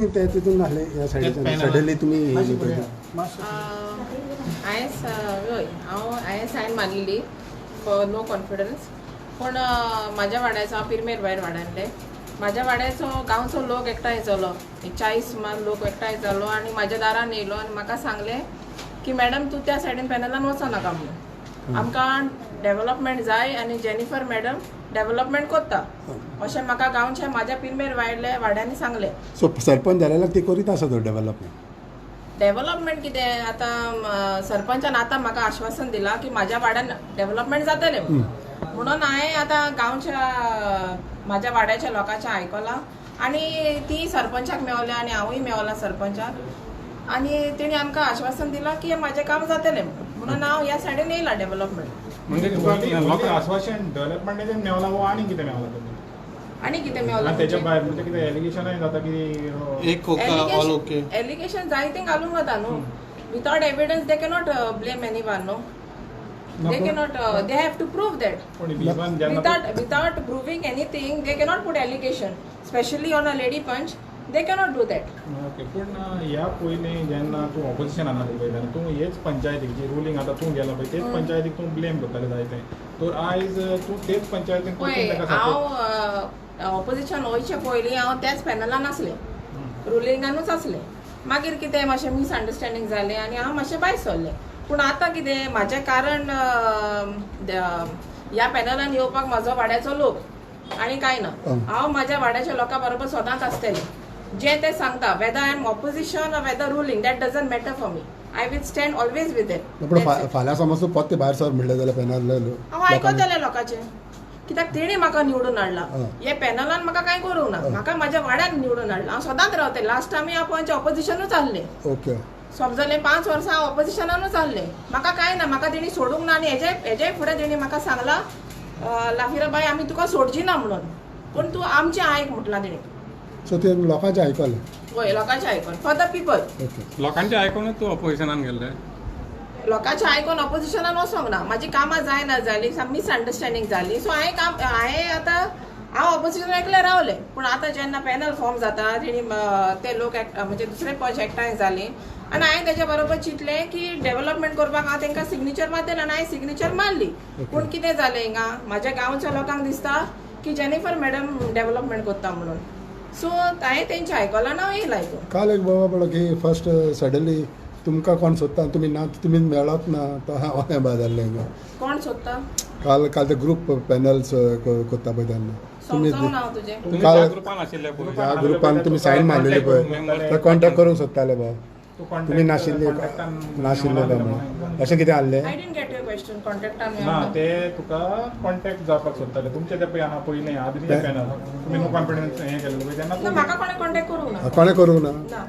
तिथून आले या साईडीन सडनली तुम्ही आयएस हांवें मारलेली फॉर नो कॉन्फिडन्स पूण म्हाज्या वाड्याचो हांव पिरमेर भायर वाड्यांतले म्हाज्या वाड्याचो गांवचो लोक एकठांय जालो 40 मान लोक एकठांय जालो आनी म्हाज्या दारान येयलो आनी म्हाका सांगलें की मॅडम तूं त्या सायडीन पॅनलान वचनाका म्हणून आमकां डेव्हलपमेंट जाय आनी जेनिफर मॅडम डेव्हलपमेंट करता अशें म्हाका गांवचे म्हाज्या पिरमेर वाड्यांनी सांगलें. सो सरपंच जाल्यार ती करीत आसा तो डेव्हलपमेंट कितें आतां सरपंचान आतां म्हाका आश्वासन दिलां की म्हाज्या वाड्यान डेव्हलपमेंट जातलें म्हणून हांवें आतां गांवच्या म्हाज्या वाड्याच्या लोकांचें आयकलां आनी ती सरपंचाक मेवल्या आनी हांवूय मेवलां सरपंचाक आनी तेणी आमकां आश्वासन दिलां की म्हाजें काम जातलें म्हणून हांव ह्या सायडीन येयलां डेव्हलपमेंट. म्हणजे तुका आश्वासन डेव्हलपमेंटाचें मेवलां वो आनी कितें मेवलां तुमी? आनी कितें मेवलां तेच्या भायर म्हणजे कितें एलिगेशनय जाता की एक ऑल ओके एलिगेशन जायतीं घालूंक जाता न्हू without evidence they cannot blame anyone no they cannot they have to prove that without proving anything they cannot put allegation especially on a lady punch they cannot do that. Okay पूण ह्या पयलीं जेन्ना तूं ऑपोजिशनान आसलें पळय तेन्ना तूं हेच पंचायतीक जी रुलींग आतां तूं गेला पळय तेच पंचायतीक तूं ब्लेम करतालें जायतें तर आयज तूं तेच पंचायतीन पळय हांव ऑपोजिशन वयचे पयलीं हांव त्याच पॅनलान आसलें रुलिंगानूच आसलें मागीर कितें मातशें मिसअंडरस्टँडींग जालें आनी हांव मातशें भायर सरलें पूण आतां कितें म्हाजें कारण ह्या पॅनलान येवपाक म्हाजो वाड्याचो लोक आनी कांय ना हांव म्हाज्या वाड्याच्या लोकां बरोबर सदांच आसतलें जें तें सांगता whether I am opposition or whether ruling that doesn't matter for me I will stand always with it. फाल्यां समज तूं परते भायर सर म्हणलें जाल्यार पॅनल हांव आयकतलें लोकांचें कित्याक तेणी म्हाका निवडून हाडला हे पॅनलान म्हाका कांय करूंक ना म्हाका म्हाज्या वाड्यान निवडून हाडला हांव सदांच रावतलें लास्ट टायम हांव पंच ऑपोजिशनूच आहलें ओके समजलें 5 वर्सां हांव ऑपोजिशनानूच आहलें म्हाका कांय ना म्हाका तेणी सोडूंक ना आनी हेजेय फुडें तेणी म्हाका सांगलां लाफिराबाई आमी तुका सोडची ना म्हणून पूण तूं आमचें आयक म्हटलां तेणी. सो ते लोकांचें आयकलें वय लोकांचें आयकून फॉर द पीपल लोकांचे आयकूनच तूं ऑपोजिशनान गेल्लें लोकांचें आयकून ऑपोजिशनान वचोंक ना म्हाजी कामां जायना जाली मिसअंडरस्टँडींग जाली सो हांवें आतां हांव ऑपोजिशन एकलें रावलें पूण आतां जेन्ना पॅनल फॉर्म जाता तेणी ते लोक म्हणजे दुसरे पक्ष एकठांय जालीं आनी हांवें तेच्या बरोबर चिंतलें की डेव्हलपमेंट करपाक हांव तांकां सिग्नेचर मारतलें आनी हांवें सिग्नेचर मारली पूण कितें जालें हिंगा म्हाज्या गांवच्या लोकांक दिसता की जेनिफर मॅडम डेव्हलपमेंट करता म्हणून सो हांवें तेंचें आयकलां आनी हांव येयलां हितून. काल एक बाबा पडलो की फर्स्ट सडनली तुमकां कोण सोदता तुमी ना तुमी मेळत ना तो हांवें बाद जाल्लें हिंगा कोण सोदता काल ते ग्रूप पॅनल्स करता पळय तेन्ना समजूंक ना हांव तुजें काल ग्रुपान आशिल्ले पळय ह्या ग्रुपान तुमी सायन मारलेली पळय ते कॉन्टॅक्ट करूंक सोदताले बाबा तुमी नाशिल्ले म्हणून अशें कितें आहलें. I didn't get your question कॉन्टॅक्टान ना ते तुका कॉन्टॅक्ट जावपाक सोदताले तुमचे ते पळय आहा पयलीं आदमी पॅनल तुमी नो कॉन्फिडन्स हें केल्लें पळय तेन्ना म्हाका कोणें कॉन्टॅक्ट करूंक ना कोणें करूंक ना ना.